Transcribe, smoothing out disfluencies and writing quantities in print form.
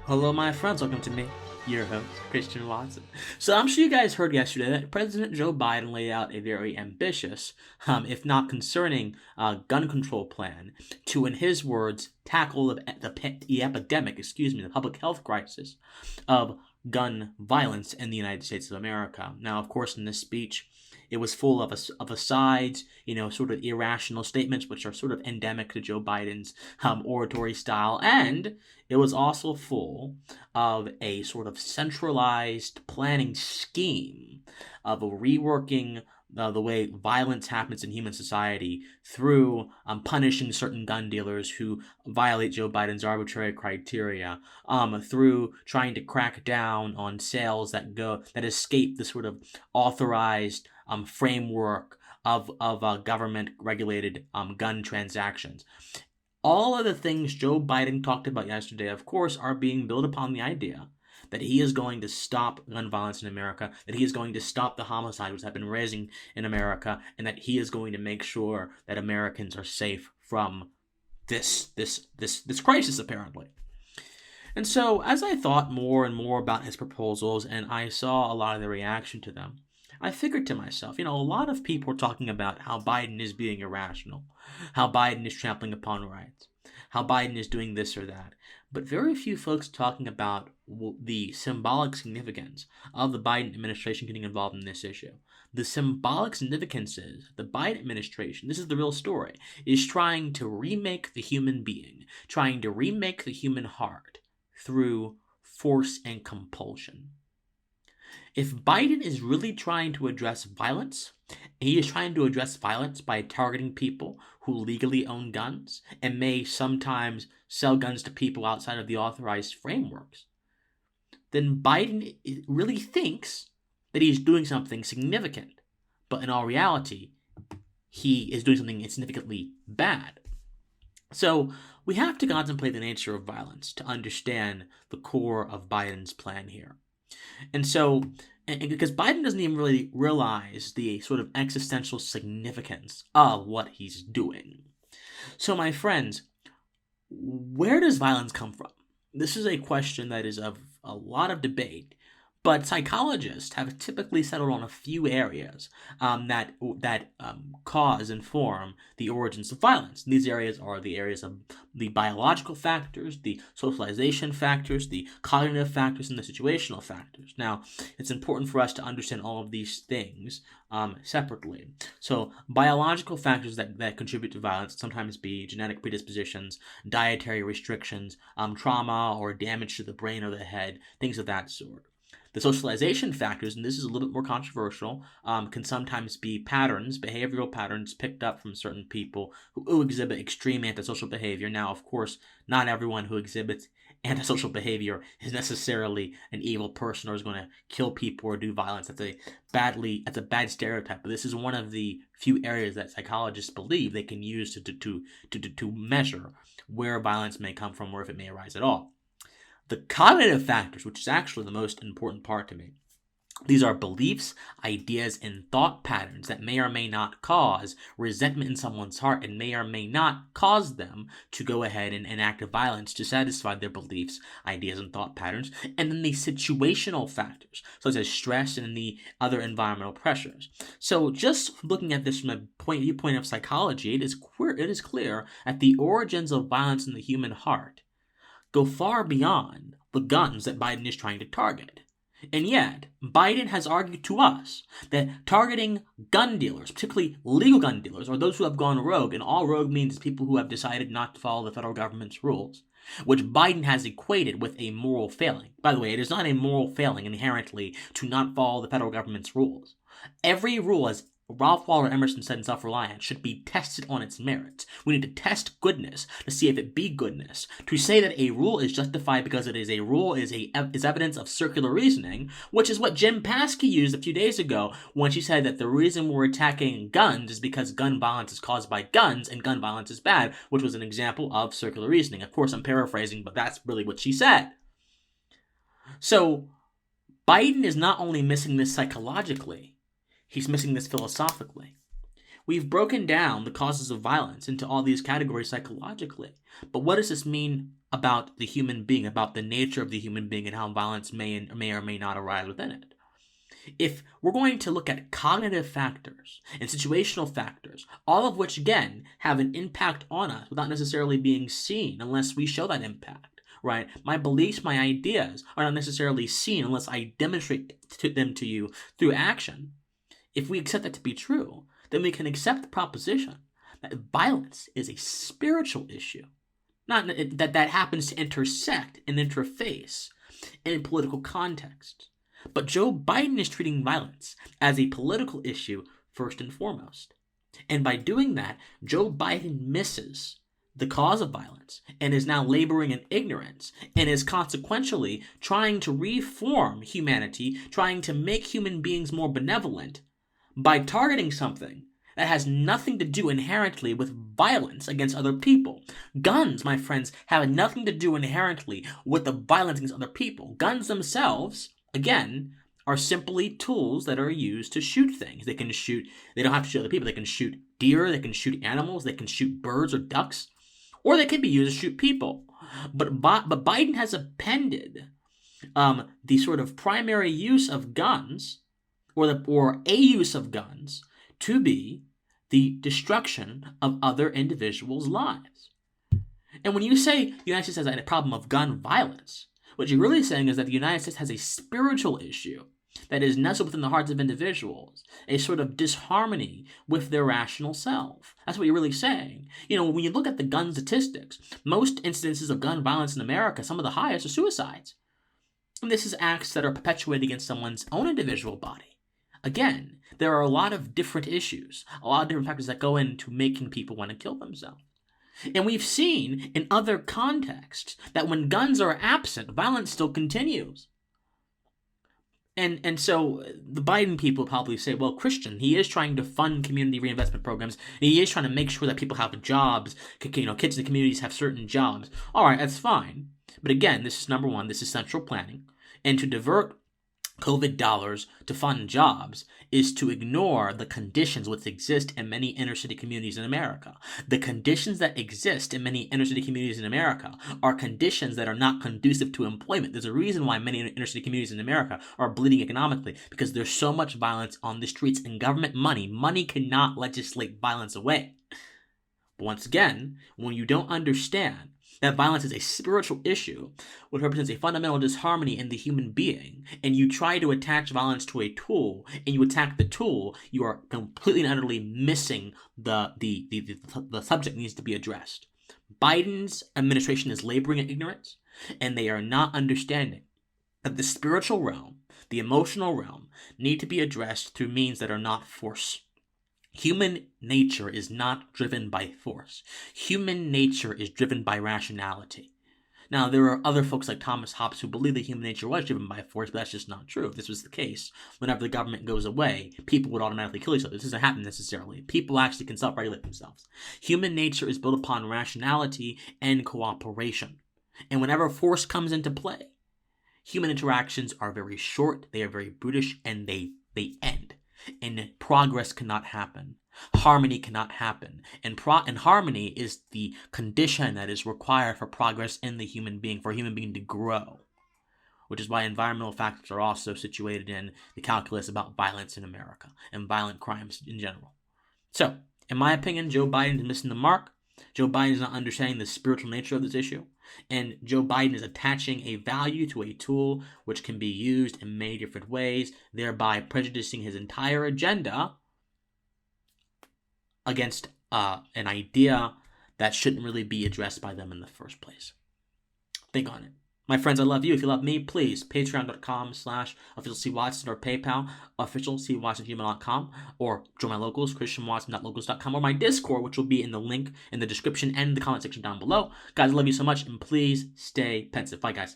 Hello, my friends. Welcome to me, your host, Christian Watson. So, I'm sure you guys heard yesterday that President Joe Biden laid out a very ambitious, if not concerning, gun control plan to, in his words, tackle the epidemic, the public health crisis of gun violence in the United States of America. Now, of course, in this speech, it was full of asides, sort of irrational statements, which are sort of endemic to Joe Biden's oratory style, and it was also full of a sort of centralized planning scheme of a reworking the way violence happens in human society through punishing certain gun dealers who violate Joe Biden's arbitrary criteria, through trying to crack down on sales that escape the sort of authorized framework of government regulated gun transactions. All of the things Joe Biden talked about yesterday, of course, are being built upon the idea that he is going to stop gun violence in America, that he is going to stop the homicides which have been rising in America, and that he is going to make sure that Americans are safe from this crisis, apparently. And so, as I thought more and more about his proposals, and I saw a lot of the reaction to them, I figured to myself, a lot of people are talking about how Biden is being irrational, how Biden is trampling upon rights, how Biden is doing this or that, but very few folks talking about the symbolic significance of the Biden administration getting involved in this issue. The symbolic significance is the Biden administration, this is the real story, is trying to remake the human being, trying to remake the human heart through force and compulsion. If Biden is really trying to address violence, he is trying to address violence by targeting people who legally own guns and may sometimes sell guns to people outside of the authorized frameworks, then Biden really thinks that he's doing something significant. But in all reality, he is doing something significantly bad. So we have to contemplate the nature of violence to understand the core of Biden's plan here. And so, because Biden doesn't even really realize the sort of existential significance of what he's doing. So, my friends, where does violence come from? This is a question that is of a lot of debate, but psychologists have typically settled on a few areas that cause and form the origins of violence. And these areas are the areas of the biological factors, the socialization factors, the cognitive factors, and the situational factors. Now, it's important for us to understand all of these things separately. So, biological factors that contribute to violence sometimes be genetic predispositions, dietary restrictions, trauma or damage to the brain or the head, things of that sort. The socialization factors, and this is a little bit more controversial, can sometimes be patterns, behavioral patterns picked up from certain people who exhibit extreme antisocial behavior. Now, of course, not everyone who exhibits antisocial behavior is necessarily an evil person or is going to kill people or do violence. That's a bad stereotype. But this is one of the few areas that psychologists believe they can use to measure where violence may come from or if it may arise at all. The cognitive factors, which is actually the most important part to me, these are beliefs, ideas, and thought patterns that may or may not cause resentment in someone's heart and may or may not cause them to go ahead and enact violence to satisfy their beliefs, ideas, and thought patterns. And then the situational factors, such as stress and the other environmental pressures. So just looking at this from a viewpoint of psychology, it is clear that the origins of violence in the human heart go far beyond the guns that Biden is trying to target. And yet, Biden has argued to us that targeting gun dealers, particularly legal gun dealers, or those who have gone rogue, and all rogue means people who have decided not to follow the federal government's rules, which Biden has equated with a moral failing. By the way, it is not a moral failing inherently to not follow the federal government's rules. Every rule, as Ralph Waldo Emerson said in Self-Reliance, should be tested on its merits. We need to test goodness to see if it be goodness. To say that a rule is justified because it is a rule is evidence of circular reasoning, which is what Jen Psaki used a few days ago when she said that the reason we're attacking guns is because gun violence is caused by guns and gun violence is bad, which was an example of circular reasoning. Of course, I'm paraphrasing, but that's really what she said. So, Biden is not only missing this psychologically, he's missing this philosophically. We've broken down the causes of violence into all these categories psychologically, but what does this mean about the human being, about the nature of the human being, and how violence may or may not arise within it. If we're going to look at cognitive factors and situational factors, all of which, again, have an impact on us without necessarily being seen unless we show that impact, right? My beliefs, my ideas are not necessarily seen unless I demonstrate them to you through action. If we accept that to be true, then we can accept the proposition that violence is a spiritual issue, not that happens to intersect and interface in political context. But Joe Biden is treating violence as a political issue first and foremost. And by doing that, Joe Biden misses the cause of violence and is now laboring in ignorance and is consequentially trying to reform humanity, trying to make human beings more benevolent by targeting something that has nothing to do inherently with violence against other people. Guns, my friends, have nothing to do inherently with the violence against other people. Guns themselves, again, are simply tools that are used to shoot things. They don't have to shoot other people. They can shoot deer, they can shoot animals, they can shoot birds or ducks, or they can be used to shoot people. But Biden has appended the sort of primary use of guns, or a use of guns, to be the destruction of other individuals' lives. And when you say the United States has a problem of gun violence, what you're really saying is that the United States has a spiritual issue that is nestled within the hearts of individuals, a sort of disharmony with their rational self. That's what you're really saying. When you look at the gun statistics, most incidences of gun violence in America, some of the highest, are suicides. And this is acts that are perpetuated against someone's own individual body. Again, there are a lot of different issues, a lot of different factors that go into making people want to kill themselves. And we've seen in other contexts that when guns are absent, violence still continues. And so the Biden people probably say, well, Christian, he is trying to fund community reinvestment programs, and he is trying to make sure that people have jobs, kids in the communities have certain jobs. All right, that's fine. But again, this is number one, this is central planning. And to divert COVID dollars to fund jobs is to ignore the conditions which exist in many inner city communities in America. The conditions that exist in many inner city communities in America are conditions that are not conducive to employment. There's a reason why many inner city communities in America are bleeding economically, because there's so much violence on the streets, and government money cannot legislate violence away. But once again, when you don't understand that violence is a spiritual issue, which represents a fundamental disharmony in the human being, and you try to attach violence to a tool, and you attack the tool, you are completely and utterly missing the subject needs to be addressed. Biden's administration is laboring in ignorance, and they are not understanding that the spiritual realm, the emotional realm, need to be addressed through means that are not force. Human nature is not driven by force. Human nature is driven by rationality. Now, there are other folks like Thomas Hobbes who believe that human nature was driven by force, but that's just not true. If this was the case, whenever the government goes away, people would automatically kill each other. This doesn't happen necessarily. People actually can self-regulate themselves. Human nature is built upon rationality and cooperation. And whenever force comes into play, human interactions are very short, they are very brutish, and they end. And progress cannot happen. Harmony cannot happen. And harmony is the condition that is required for progress in the human being, for a human being to grow. Which is why environmental factors are also situated in the calculus about violence in America and violent crimes in general. So, in my opinion, Joe Biden is missing the mark. Joe Biden is not understanding the spiritual nature of this issue. And Joe Biden is attaching a value to a tool which can be used in many different ways, thereby prejudicing his entire agenda against an idea that shouldn't really be addressed by them in the first place. Think on it. My friends, I love you. If you love me, please, patreon.com/officialcwatson or PayPal, officialcwatson@gmail.com, or join my locals, christianwatson.locals.com, or my Discord, which will be in the link in the description and the comment section down below. Guys, I love you so much, and please stay pensive. Bye, guys.